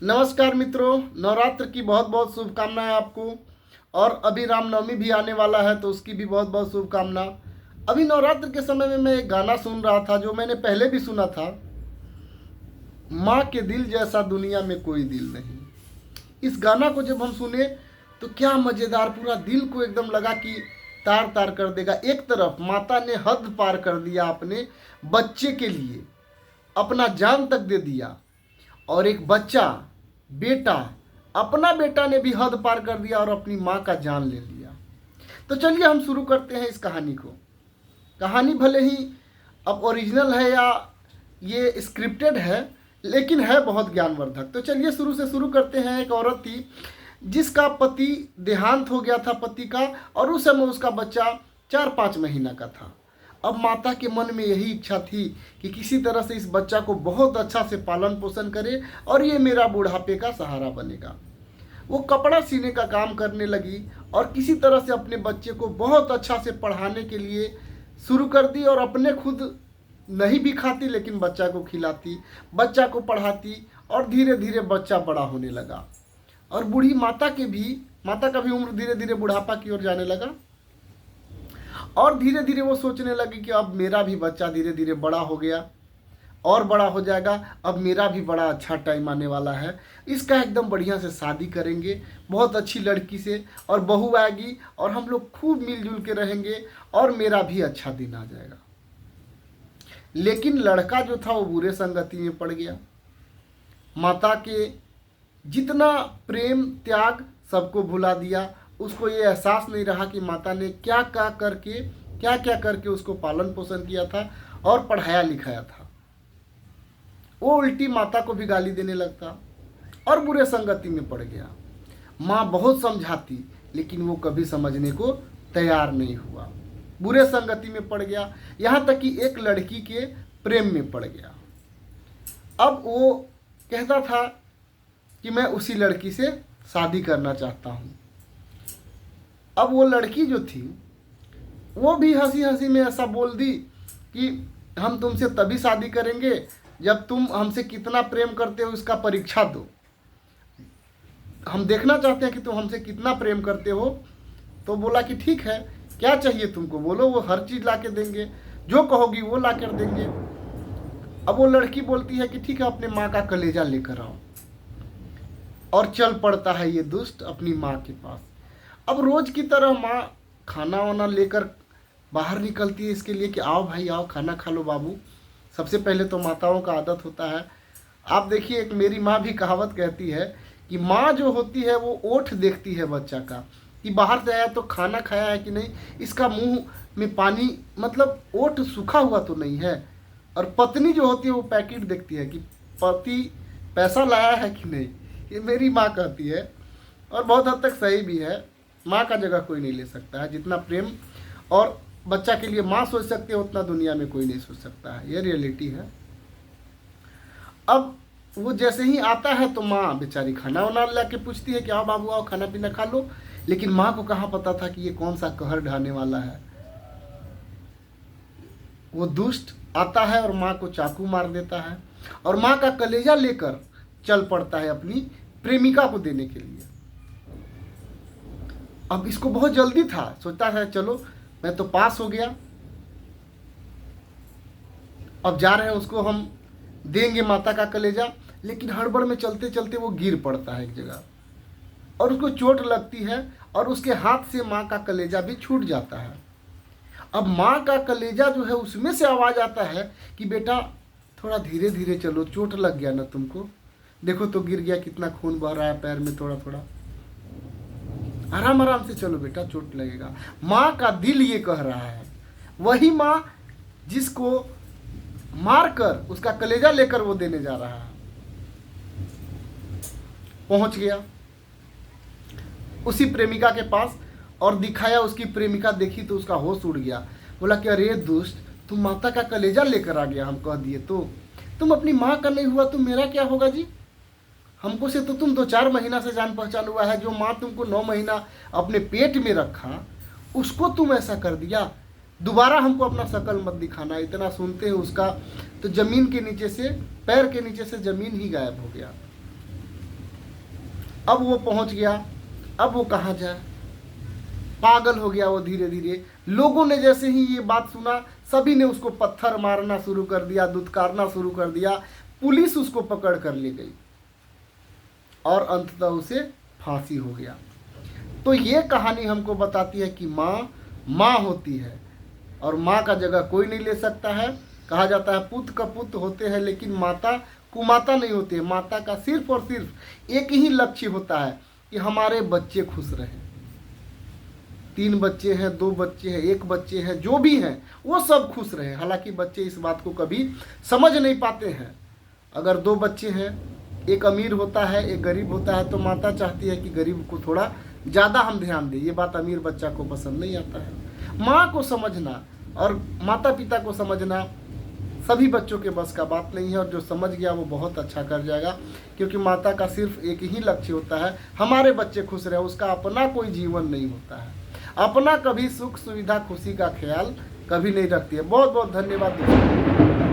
नमस्कार मित्रों, नवरात्र की बहुत बहुत शुभकामनाएं आपको। और अभी रामनवमी भी आने वाला है तो उसकी भी बहुत बहुत शुभकामना। अभी नवरात्र के समय में मैं एक गाना सुन रहा था जो मैंने पहले भी सुना था। माँ के दिल जैसा दुनिया में कोई दिल नहीं। इस गाना को जब हम सुने तो क्या मज़ेदार, पूरा दिल को एकदम लगा कि तार तार कर देगा। एक तरफ माता ने हद पार कर दिया, अपने बच्चे के लिए अपना जान तक दे दिया, और एक बच्चा, बेटा, अपना बेटा ने भी हद पार कर दिया और अपनी माँ का जान ले लिया। तो चलिए हम शुरू करते हैं इस कहानी को। कहानी भले ही अब ओरिजिनल है या ये स्क्रिप्टेड है, लेकिन है बहुत ज्ञानवर्धक। तो चलिए शुरू से शुरू करते हैं। एक औरत थी जिसका पति देहांत हो गया था, पति का, और उस समय उसका बच्चा 4-5 महीना का था। अब माता के मन में यही इच्छा थी कि किसी तरह से इस बच्चा को बहुत अच्छा से पालन पोषण करे और ये मेरा बुढ़ापे का सहारा बनेगा। वो कपड़ा सीने का काम करने लगी और किसी तरह से अपने बच्चे को बहुत अच्छा से पढ़ाने के लिए शुरू कर दी, और अपने खुद नहीं भी खाती लेकिन बच्चा को खिलाती, बच्चा को पढ़ाती, और धीरे धीरे बच्चा बड़ा होने लगा। और बूढ़ी माता का भी उम्र धीरे धीरे बुढ़ापा की ओर जाने लगा। और धीरे धीरे वो सोचने लगी कि अब मेरा भी बच्चा धीरे धीरे बड़ा हो गया और बड़ा हो जाएगा, अब मेरा भी बड़ा अच्छा टाइम आने वाला है, इसका एकदम बढ़िया से शादी करेंगे, बहुत अच्छी लड़की से, और बहू आएगी और हम लोग खूब मिलजुल के रहेंगे और मेरा भी अच्छा दिन आ जाएगा। लेकिन लड़का जो था वो बुरे संगति में पड़ गया। माता के जितना प्रेम त्याग सबको भुला दिया। उसको ये एहसास नहीं रहा कि माता ने क्या क्या करके उसको पालन पोषण किया था और पढ़ाया लिखाया था। वो उल्टी माता को भी गाली देने लगता और बुरे संगति में पड़ गया। माँ बहुत समझाती लेकिन वो कभी समझने को तैयार नहीं हुआ। बुरे संगति में पड़ गया, यहाँ तक कि एक लड़की के प्रेम में पड़ गया। अब वो कहता था कि मैं उसी लड़की से शादी करना चाहता हूँ। अब वो लड़की जो थी वो भी हंसी हंसी में ऐसा बोल दी कि हम तुमसे तभी शादी करेंगे जब तुम हमसे कितना प्रेम करते हो इसका परीक्षा दो। हम देखना चाहते हैं कि तुम हमसे कितना प्रेम करते हो। तो बोला कि ठीक है, क्या चाहिए तुमको बोलो, वो हर चीज़ ला के देंगे, जो कहोगी वो ला कर देंगे। अब वो लड़की बोलती है कि ठीक है, अपने माँ का कलेजा लेकर आओ। और चल पड़ता है ये दुष्ट अपनी माँ के पास। अब रोज़ की तरह माँ खाना वाना लेकर बाहर निकलती है इसके लिए कि आओ भाई आओ, खाना खा लो बाबू। सबसे पहले तो माताओं का आदत होता है, आप देखिए, एक मेरी माँ भी कहावत कहती है कि माँ जो होती है वो ओठ देखती है बच्चा का कि बाहर से आया तो खाना खाया है कि नहीं, इसका मुंह में पानी, मतलब ओठ सूखा हुआ तो नहीं है। और पत्नी जो होती है वो पैकेट देखती है कि पति पैसा लाया है कि नहीं। ये मेरी माँ कहती है और बहुत हद तक सही भी है। माँ का जगह कोई नहीं ले सकता है। जितना प्रेम और बच्चा के लिए माँ सोच सकती है उतना दुनिया में कोई नहीं सोच सकता है। ये रियलिटी है। अब वो जैसे ही आता है तो माँ बेचारी खाना वाना ला के पूछती है कि आओ बाबू आओ, खाना पीना खा लो। लेकिन माँ को कहाँ पता था कि ये कौन सा कहर ढाने वाला है। वो दुष्ट आता है और माँ को चाकू मार देता है और माँ का कलेजा लेकर चल पड़ता है अपनी प्रेमिका को देने के लिए। अब इसको बहुत जल्दी था, सोचता है चलो मैं तो पास हो गया, अब जा रहे हैं उसको हम देंगे माता का कलेजा। लेकिन हड़बड़ में चलते चलते वो गिर पड़ता है एक जगह और उसको चोट लगती है और उसके हाथ से माँ का कलेजा भी छूट जाता है। अब माँ का कलेजा जो है उसमें से आवाज़ आता है कि बेटा थोड़ा धीरे धीरे चलो, चोट लग गया ना तुमको, देखो तो गिर गया, कितना खून बह रहा है पैर में, थोड़ा थोड़ा आराम आराम से चलो बेटा, चोट लगेगा। माँ का दिल ये कह रहा है। वही माँ जिसको मारकर उसका कलेजा लेकर वो देने जा रहा है। पहुंच गया उसी प्रेमिका के पास और दिखाया। उसकी प्रेमिका देखी तो उसका होश उड़ गया। बोला कि अरे दुष्ट, तुम माता का कलेजा लेकर आ गया, हम कह दिए तो तुम अपनी माँ का नहीं हुआ तो मेरा क्या होगा जी। हमको से तो तुम 2-4 महीना से जान पहचान हुआ है, जो माँ तुमको 9 महीना अपने पेट में रखा उसको तुम ऐसा कर दिया। दोबारा हमको अपना शकल मत दिखाना। इतना सुनते हैं उसका तो जमीन के नीचे से, पैर के नीचे से जमीन ही गायब हो गया। अब वो पहुंच गया, अब वो कहाँ जाए, पागल हो गया वो धीरे धीरे। लोगों ने जैसे ही ये बात सुना, सभी ने उसको पत्थर मारना शुरू कर दिया, दुत्कारना शुरू कर दिया। पुलिस उसको पकड़ कर ले गई और अंततः उसे फांसी हो गया। तो ये कहानी हमको बताती है कि माँ माँ होती है और माँ का जगह कोई नहीं ले सकता है। कहा जाता है पुत्र का पुत्र होते हैं, लेकिन माता कुमाता नहीं होती है। माता का सिर्फ और सिर्फ एक ही लक्ष्य होता है कि हमारे बच्चे खुश रहें। 3 बच्चे हैं, 2 बच्चे हैं, 1 बच्चे हैं, जो भी हैं वो सब खुश रहे। हालांकि बच्चे इस बात को कभी समझ नहीं पाते हैं। अगर 2 बच्चे हैं, एक अमीर होता है, एक गरीब होता है, तो माता चाहती है कि गरीब को थोड़ा ज़्यादा हम ध्यान दें। ये बात अमीर बच्चा को पसंद नहीं आता है। माँ को समझना और माता पिता को समझना सभी बच्चों के बस का बात नहीं है, और जो समझ गया वो बहुत अच्छा कर जाएगा, क्योंकि माता का सिर्फ एक ही लक्ष्य होता है, हमारे बच्चे खुश रहे। उसका अपना कोई जीवन नहीं होता है, अपना कभी सुख सुविधा खुशी का ख्याल कभी नहीं रखती है। बहुत बहुत धन्यवाद दोस्तों।